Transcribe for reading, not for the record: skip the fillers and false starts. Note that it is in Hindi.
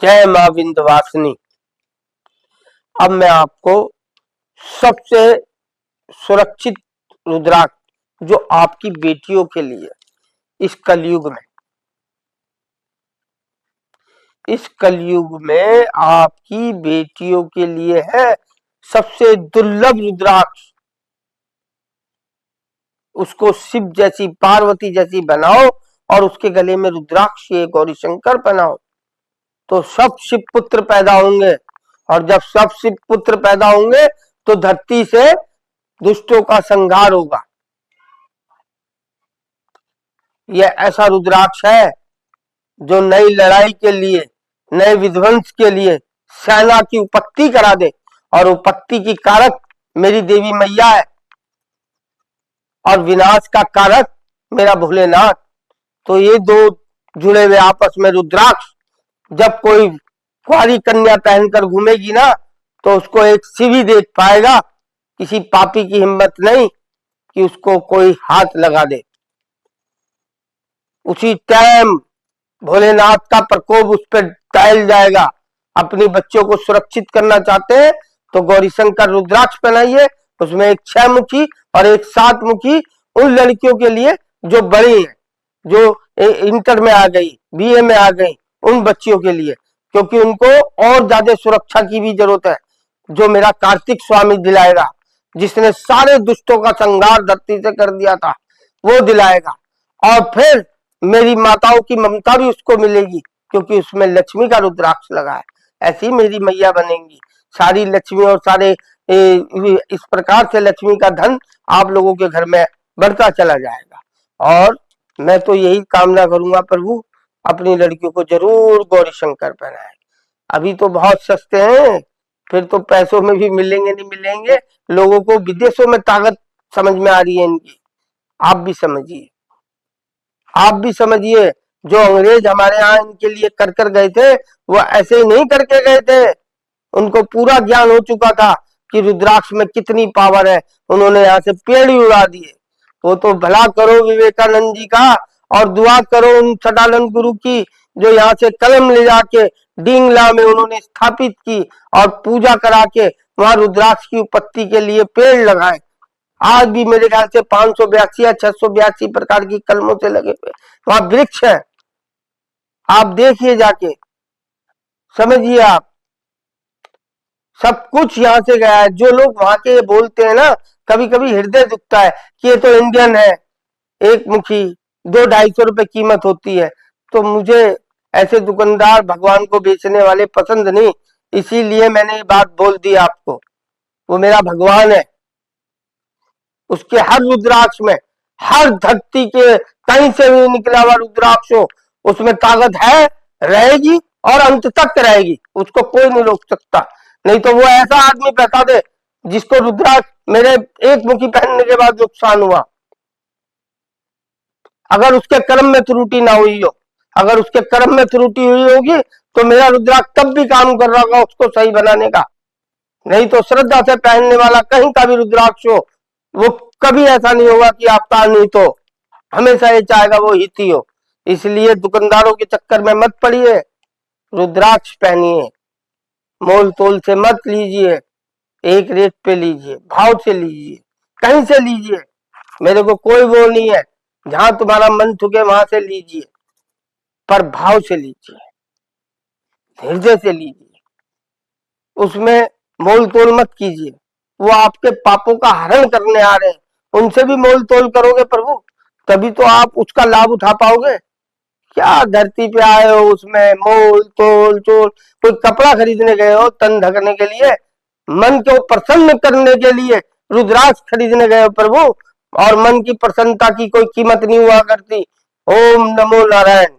जय मां विंध्यवासिनी। अब मैं आपको सबसे सुरक्षित रुद्राक्ष जो आपकी बेटियों के लिए इस कलयुग में आपकी बेटियों के लिए है सबसे दुर्लभ रुद्राक्ष। उसको शिव जैसी पार्वती जैसी बनाओ और उसके गले में रुद्राक्ष ये गौरी शंकर बनाओ तो सब शिव पुत्र पैदा होंगे। और जब सब शिव पुत्र पैदा होंगे तो धरती से दुष्टों का संहार होगा। यह ऐसा रुद्राक्ष है जो नई लड़ाई के लिए, नए विध्वंस के लिए सेना की उपत्ति करा दे। और उपत्ति की कारक मेरी देवी मैया है और विनाश का कारक मेरा भोलेनाथ। तो ये दो जुड़े हुए आपस में रुद्राक्ष जब कोई कुंवारी कन्या पहनकर घूमेगी ना तो उसको एक शिव ही देख पाएगा। किसी पापी की हिम्मत नहीं कि उसको कोई हाथ लगा दे। उसी टाइम भोलेनाथ का प्रकोप उस पर टहल जाएगा। अपनी बच्चों को सुरक्षित करना चाहते हैं तो गौरी शंकर रुद्राक्ष पहनाइए। उसमें एक 6 मुखी और एक 7 मुखी उन लड़कियों के लिए जो बड़ी है, जो इंटर में आ गई, बीए में आ गई, उन बच्चियों के लिए, क्योंकि उनको और ज्यादा सुरक्षा की भी जरूरत है जो मेरा कार्तिक स्वामी दिलाएगा, जिसने सारे दुष्टों का संहार धरती से कर दिया था, वो दिलाएगा। और फिर मेरी माताओं की ममता भी उसको मिलेगी क्योंकि उसमें लक्ष्मी का रुद्राक्ष लगा है। ऐसी मेरी मैया बनेंगी सारी लक्ष्मी और सारे इस प्रकार से लक्ष्मी का धन आप लोगों के घर में बढ़ता चला जाएगा। और मैं तो यही कामना करूंगा प्रभु अपनी लड़कियों को जरूर गौरी शंकर पहनाए। अभी तो बहुत सस्ते हैं, फिर तो पैसों में भी मिलेंगे नहीं मिलेंगे। लोगों को विदेशों में ताकत समझ में आ रही है इनकी। आप भी समझिए, आप भी समझिए। जो अंग्रेज हमारे यहाँ इनके लिए कर गए थे वो ऐसे ही नहीं करके गए थे। उनको पूरा ज्ञान हो चुका था कि रुद्राक्ष में कितनी पावर है। उन्होंने यहाँ से पेड़ ही उड़ा दिए। वो तो भला करो विवेकानंद जी का और दुआ करो उन सदानंद गुरु की जो यहाँ से कलम ले जाके डींगला में उन्होंने स्थापित की और पूजा करा के वहां रुद्राक्ष की उपत्ति के लिए पेड़ लगाए। आज भी मेरे ख्याल से 582 या 682 प्रकार की कलमों से लगे हुए वहां वृक्ष है। आप देखिए जाके, समझिए आप, सब कुछ यहाँ से गया है। जो लोग वहां के बोलते हैं ना, कभी कभी हृदय दुखता है कि ये तो इंडियन है, एक मुखी 200-250 रुपए कीमत होती है। तो मुझे ऐसे दुकानदार भगवान को बेचने वाले पसंद नहीं, इसीलिए मैंने ये बात बोल दी आपको। वो मेरा भगवान है, उसके हर रुद्राक्ष में, हर धरती के कहीं से भी निकला हुआ रुद्राक्ष हो उसमें ताकत है, रहेगी और अंत तक रहेगी। उसको कोई नहीं रोक सकता। नहीं तो वो ऐसा आदमी बता दे जिसको रुद्राक्ष मेरे एक मुखी पहनने के बाद नुकसान हुआ। अगर उसके कर्म में त्रुटि ना हुई हो, अगर उसके कर्म में त्रुटि हुई होगी तो मेरा रुद्राक्ष तब भी काम कर रहा होगा उसको सही बनाने का। नहीं तो श्रद्धा से पहनने वाला कहीं का भी रुद्राक्ष हो वो कभी ऐसा नहीं होगा कि आपका नहीं, तो हमेशा ये चाहेगा वो हित हो। इसलिए दुकानदारों के चक्कर में मत पड़िए, रुद्राक्ष पहनिए, मोल तोल से मत लीजिए, एक रेट पे लीजिए, भाव से लीजिए, कहीं से लीजिए, मेरे को कोई वो नहीं है। जहां तुम्हारा मन ठुके वहां से लीजिए, पर भाव से लीजिए, हृदय से लीजिए, उसमें मोल तोल मत कीजिए। वो आपके पापों का हरण करने आ रहे हैं, उनसे भी मोल तोल करोगे प्रभु तभी तो आप उसका लाभ उठा पाओगे। क्या धरती पे आए हो उसमें मोल तोल चोल? कोई कपड़ा खरीदने गए हो तन ढकने के लिए? मन को प्रसन्न करने के लिए रुद्राक्ष खरीदने गए हो प्रभु, और मन की प्रसन्नता की कोई कीमत नहीं हुआ करती। ओम नमो नारायण।